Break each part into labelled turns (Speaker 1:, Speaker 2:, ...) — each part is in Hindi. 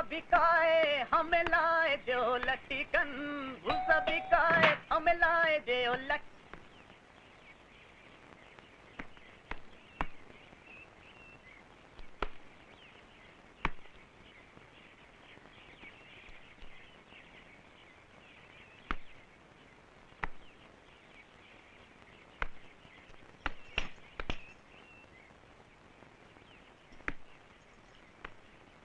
Speaker 1: बिकाए हमें लाए जो लटिकन, भूसा बिकाए हमें लाए जो लट।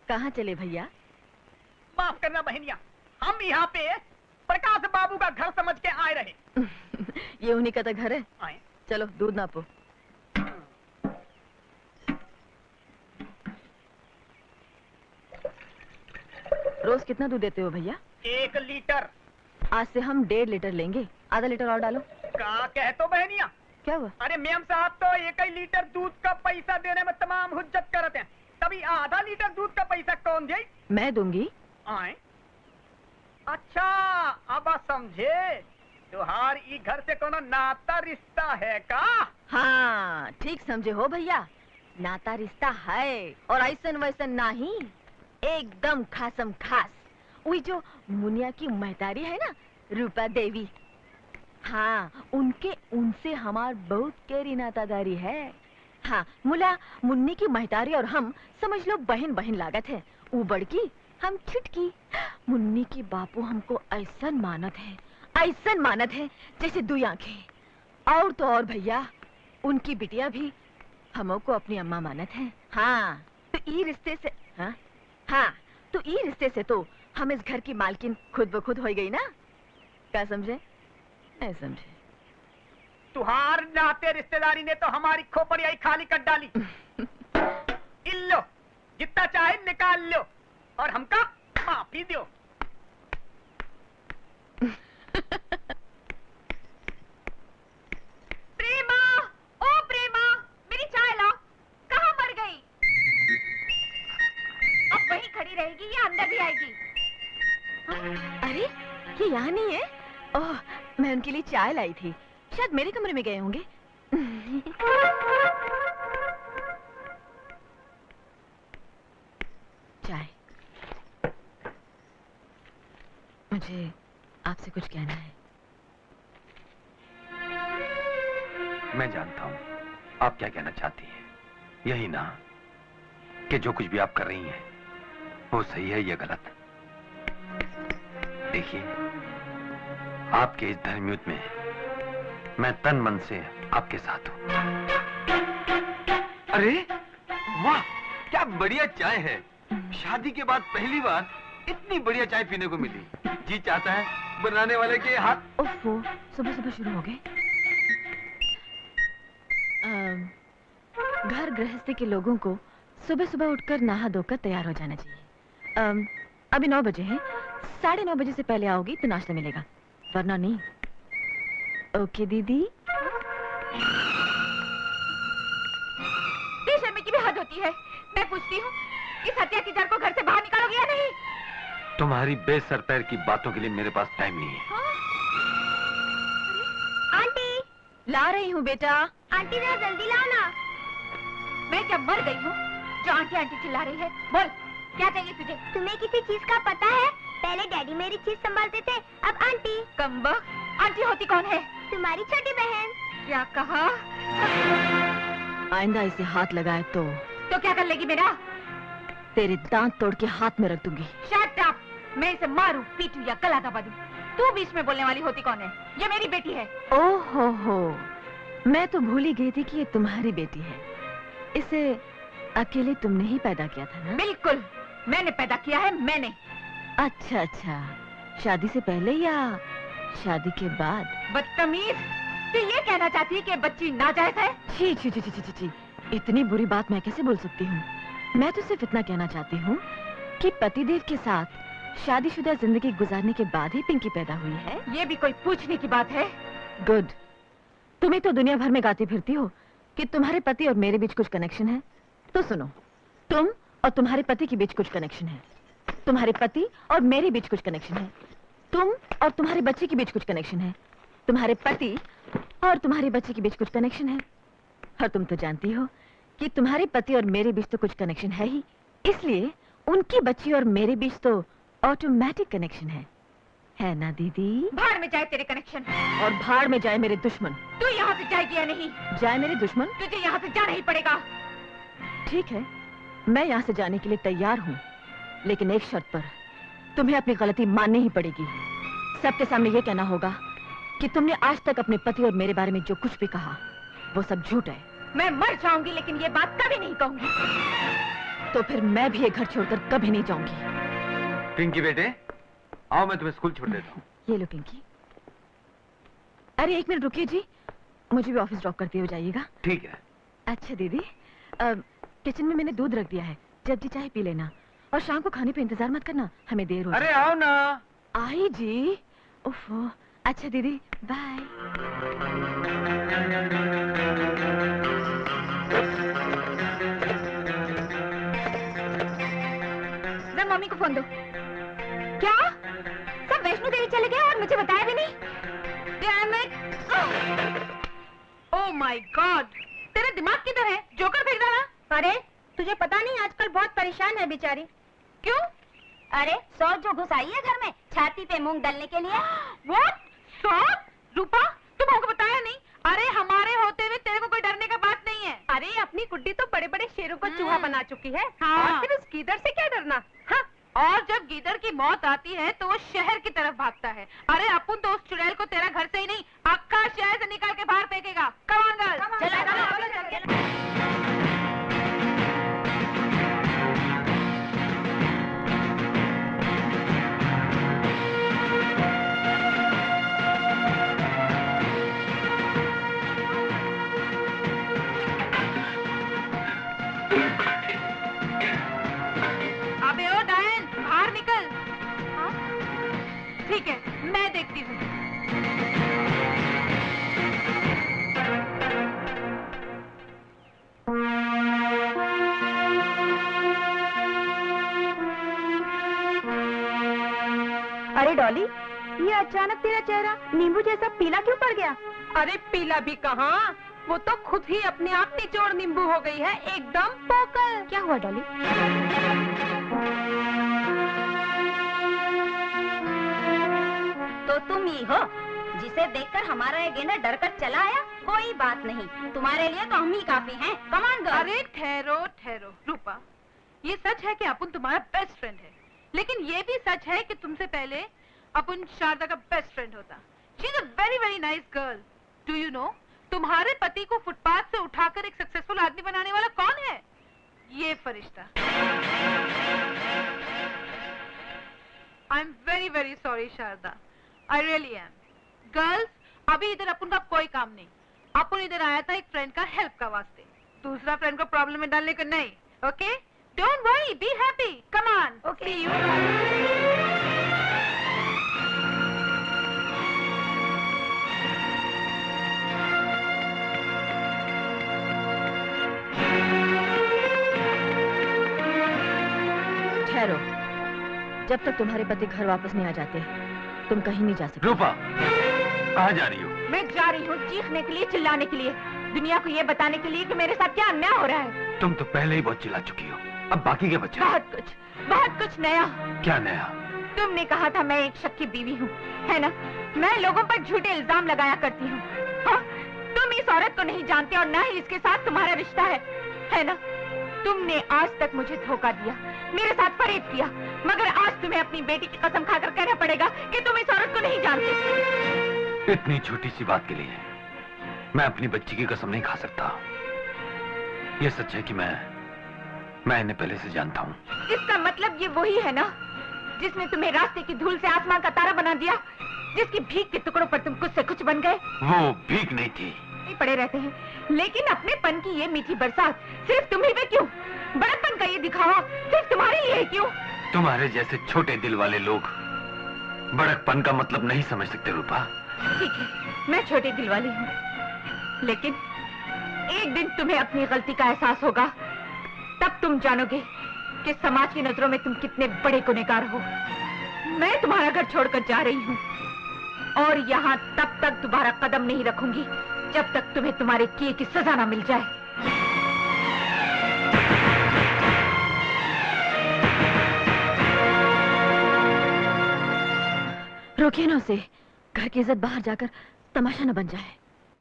Speaker 2: कहाँ चले भैया?
Speaker 1: माफ करना बहनिया, हम यहाँ पे प्रकाश बाबू का घर समझ के आए रहे।
Speaker 2: ये उन्हीं का तो घर है।
Speaker 1: आए।
Speaker 2: चलो दूध नापो। रोज कितना दूध देते हो भैया?
Speaker 1: 1 लीटर।
Speaker 2: आज से हम 1.5 लीटर लेंगे। आधा लीटर और डालो।
Speaker 1: क्या कहते हो बहनिया?
Speaker 2: क्या हुआ?
Speaker 1: अरे मेम साहब तो 1 ही लीटर दूध का पैसा देने में तमाम हुज्जत करते हैं, तभी आधा लीटर दूध का पैसा कौन दे?
Speaker 2: मैं दूंगी।
Speaker 1: आए? अच्छा, अब समझे। तुहार ई घर से कोनो नाता रिश्ता है का?
Speaker 2: हाँ, ठीक समझे हो भैया। नाता रिश्ता है और ऐसन वैसन नहीं, एकदम खासम खास। वही जो मुनिया की महतारी है ना, रूपा देवी। हाँ, उनसे हमार बहुत गहरी नातादारी है। हाँ, मुला मुन्नी की महतारी और हम समझ लो बहन बहन लागत है। वो बड़की, हम छुटकी। मुन्नी की बापू हमको ऐसन मानत है जैसे 2 आंखें। और तो और भैया, उनकी बिटिया भी हमको अपनी अम्मा मानत है। हाँ, तो ई रिश्ते से तो हम इस घर की मालकिन खुद ब खुद हो गई ना। क्या समझे? नहीं समझे?
Speaker 1: तुहार नाते रिश्तेदारी ने तो हमारी खोपड़ी आई खाली कर डाली। इल्लो, जितना चाहे निकाल लो और हमका माफी दो।
Speaker 3: प्रेमा, ओ प्रेमा, मेरी चाय लाओ। कहाँ मर गई? अब वहीं खड़ी रहेगी या अंदर भी आएगी?
Speaker 2: अरे, ये यहाँ नहीं है। ओह, मैं उनके लिए चाय लाई थी। शायद मेरे कमरे में गए होंगे। चाय। मुझे आपसे कुछ कहना है।
Speaker 4: मैं जानता हूँ आप क्या कहना चाहती हैं। यही ना कि जो कुछ भी आप कर रही हैं वो सही है या गलत। देखिए, आपके इस धर्मयुद्ध में मैं तन मन से आपके साथ हूं। अरे वाह, क्या बढ़िया चाय है। शादी के बाद पहली बार इतनी बढ़िया चाय पीने को मिली। जी चाहता है बनाने वाले के हाथ।
Speaker 2: ओफो, सुबह सुबह शुरू हो गए। घर गृहस्थी के लोगों को सुबह सुबह उठकर नहा धोकर तैयार हो जाना चाहिए। अभी 9 बजे हैं। 9:30 बजे से पहले आओगी तो नाश्ता मिलेगा, वरना नहीं। ओके दीदी।
Speaker 3: बेशर्मी की भी हद होती है। मैं पूछती हूँ, इस हत्या की जड़ को घर से बाहर निकालोगे या नहीं?
Speaker 4: तुम्हारी बेसर पैर की बातों के लिए मेरे पास टाइम नहीं है।
Speaker 3: हाँ? आंटी,
Speaker 2: ला रही हूँ बेटा।
Speaker 3: आंटी जरा जल्दी लाओ ना। मैं क्या मर गई हूँ जो आंटी आंटी चिल्ला रही है? बोल, क्या चाहिए तुझे?
Speaker 5: तुम्हें किसी चीज का पता है? पहले डैडी मेरी चीज संभालते थे, अब आंटी।
Speaker 3: कम्बख्त, आंटी होती कौन है?
Speaker 5: तुम्हारी छोटी बहन।
Speaker 3: क्या कहा?
Speaker 2: आइंदा इसे हाथ लगाए तो
Speaker 3: क्या कर लेगी मेरा?
Speaker 2: तेरे दांत तोड़ के हाथ में रख दूंगी।
Speaker 3: Shut up! मैं इसे मारूं, पीटूं या गला दबा दूं। तू बीच में बोलने वाली होती कौन है? ये मेरी बेटी है।
Speaker 2: ओहो हो, मैं तो भूल ही गई थी कि ये तुम्हारी बेटी है। इसे अकेले तुमने ही पैदा किया था ना?
Speaker 3: बिल्कुल, मैंने पैदा किया है, मैंने।
Speaker 2: अच्छा अच्छा, शादी से पहले या शादी के बाद?
Speaker 3: बदतमीज, तू ये कहना चाहती है कि बच्ची नाजायज है?
Speaker 2: छी छी छी छी छी छी, इतनी बुरी बात मैं कैसे बोल सकती हूँ? मैं तो सिर्फ इतना कहना चाहती हूँ कि पतिदेव के साथ शादीशुदा जिंदगी गुजारने के बाद ही पिंकी पैदा हुई है।
Speaker 3: ये भी कोई पूछने की बात है?
Speaker 2: गुड। तुम्हें तो दुनिया भर में गाती फिरती हो कि तुम्हारे पति और मेरे बीच कुछ कनेक्शन है। तो सुनो, तुम और तुम्हारे पति के बीच कुछ कनेक्शन है, तुम्हारे पति और मेरे बीच कुछ कनेक्शन है, तुम और तुम्हारे बच्चे के बीच कुछ कनेक्शन है, तुम्हारे पति और तुम्हारे बच्चे के बीच कुछ कनेक्शन है। और तुम तो जानती हो कि तुम्हारे पति और मेरे बीच तो कुछ कनेक्शन है ही, इसलिए उनकी बच्ची और मेरे बीच तो ऑटोमेटिक कनेक्शन है ना दीदी?
Speaker 3: भाड़ में जाए तेरे कनेक्शन,
Speaker 2: और भाड़ में जाए मेरे दुश्मन।
Speaker 3: तू यहाँ से जाएगी या नहीं?
Speaker 2: जाए मेरे दुश्मन?
Speaker 3: तुझे यहाँ से जाना ही पड़ेगा।
Speaker 2: ठीक है, मैं यहाँ से जाने के लिए तैयार हूँ, लेकिन एक शर्त पर। तुम्हें अपनी गलती माननी ही पड़ेगी। सबके सामने ये कहना होगा कि तुमने आज तक अपने पति और मेरे बारे में जो कुछ भी कहा वो सब झूठ है।
Speaker 3: मैं मर जाऊंगी लेकिन ये बात कभी नहीं कहूंगी।
Speaker 2: तो फिर मैं भी ये घर छोड़कर कभी नहीं जाऊंगी।
Speaker 4: पिंकी बेटे, आओ मैं तुम्हें स्कूल छोड़ देता हूँ।
Speaker 2: ये लो पिंकी। अरे एक मिनट रुकिए जी, मुझे भी ऑफिस ड्रॉप करते हुए जाइएगा।
Speaker 4: ठीक है।
Speaker 2: अच्छा दीदी, किचन में मैंने दूध रख दिया है, जब जी चाहे पी लेना। और शाम को खाने पे इंतजार मत करना, हमें देर हो।
Speaker 4: अरे आओ ना।
Speaker 2: आई जी। ओफो। अच्छा दीदी, बाय।
Speaker 3: मम्मी को फोन दो। क्या? सब वैष्णो देवी चले गए और मुझे बताया भी नहीं? Damn it! Oh my God! तेरा दिमाग किधर है? जोकर फेंक डाला?
Speaker 5: अरे तुझे पता नहीं आजकल बहुत परेशान है बेचारी।
Speaker 3: क्यों?
Speaker 5: अरे सौर जो घुस आई है घर में छाती पे मूंग डालने के लिए।
Speaker 3: What? सौर? रूपा, तुम हमको बताया नहीं? अरे हमारे होते हुए तेरे को कोई डरने का बात नहीं है। अरे अपनी गुड्डी तो बड़े बड़े शेरों को चूहा बना चुकी है। हाँ। और फिर उस गीदड़ से क्या डरना? हाँ। और जब गीदड़ की मौत आती है तो वो शहर की तरफ भागता है। अरे अपन तो उस चुड़ैल को तेरा घर से ही नहीं, अक्का शहर से निकाल के बाहर फेंकेगा। Come on, girl. चला। अबे ओ डायन, बाहर निकल। हाँ? ठीक है, मैं देखती हूँ।
Speaker 5: अरे डॉली, ये अचानक तेरा चेहरा नींबू जैसा पीला क्यों पड़ गया?
Speaker 3: अरे पीला भी कहाँ, वो तो खुद ही अपने आप निचोड़ नींबू हो गई है, एकदम पोकल।
Speaker 5: क्या हुआ डॉली? तो तुम ही हो जिसे देखकर हमारा ये गेंडा डर कर चला आया? कोई बात नहीं, तुम्हारे लिए तो हम ही काफी हैं। Come on girl.
Speaker 3: अरे ठहरो ठहरो रूपा, ये सच है कि अपन तुम्हारा बेस्ट फ्रेंड है, लेकिन ये भी सच है कि तुमसे पहले अपन शारदा का बेस्ट फ्रेंड होता। She is a very very nice girl. Do you know, तुम्हारे पति को फुटपाथ से उठाकर एक सक्सेसफुल आदमी बनाने वाला कौन है? ये फरिश्ता। I am very very sorry Sharda, I really am. Girls, अभी इधर अपन का कोई काम नहीं, अपन इधर आया था एक फ्रेंड का हेल्प का वास्ते, दूसरा फ्रेंड को प्रॉब्लम में डालने को नहीं। Okay, don't worry, be happy, come on.
Speaker 5: Okay.
Speaker 3: See you.
Speaker 2: ठहरो, जब तक तुम्हारे पति घर वापस नहीं आ जाते तुम कहीं नहीं जा सकते।
Speaker 4: रूपा, कहाँ जा रही हो?
Speaker 3: मैं जा रही हूँ चीखने के लिए, चिल्लाने के लिए, दुनिया को ये बताने के लिए कि मेरे साथ क्या अन्याय हो रहा है।
Speaker 4: तुम तो पहले ही बहुत चिल्ला चुकी हो, अब बाकी के बच्चे।
Speaker 3: बहुत कुछ नया।
Speaker 4: क्या नया?
Speaker 3: तुमने कहा था मैं एक शक की बीवी हूँ, है ना? मैं लोगों पर झूठे इल्जाम लगाया करती हूँ। हाँ? तुम इस औरत को नहीं जानते और न ही इसके साथ तुम्हारा रिश्ता है ना? तुमने आज तक मुझे धोखा दिया, मेरे साथ फरेब किया, मगर आज तुम्हें अपनी बेटी की कसम खाकर कहना पड़ेगा कि तुम इस औरत को नहीं जानते।
Speaker 4: इतनी छोटी सी बात के लिए मैं अपनी बच्ची की कसम नहीं खा सकता। ये सच है कि मैं इन्हें पहले से जानता हूँ।
Speaker 3: इसका मतलब ये वही है ना जिसने तुम्हें रास्ते की धूल से आसमान का तारा बना दिया, जिसकी भीख के टुकड़ों पर तुम कुछ से कुछ बन गए।
Speaker 4: वो भीख नहीं थी।
Speaker 3: पड़े रहते हैं, लेकिन अपने पन की ये मीठी बरसात सिर्फ तुम्ही पे क्यों? बड़प्पन का ये दिखावा सिर्फ तुम्हारे लिए क्यों?
Speaker 4: तुम्हारे जैसे छोटे दिल वाले लोग बड़कपन का मतलब नहीं समझ सकते रूपा।
Speaker 3: ठीक है, मैं छोटे दिल वाली हूँ, लेकिन एक दिन तुम्हें अपनी गलती का एहसास होगा, तब तुम जानोगे कि समाज की नजरों में तुम कितने बड़े गुनहगार हो। मैं तुम्हारा घर छोड़कर जा रही हूँ और यहाँ तब तक दोबारा कदम नहीं रखूंगी जब तक तुम्हें तुम्हारे किए की सजा ना मिल जाए।
Speaker 2: रोकिए ना उसे। घर की इज्जत बाहर जाकर तमाशा न बन जाए।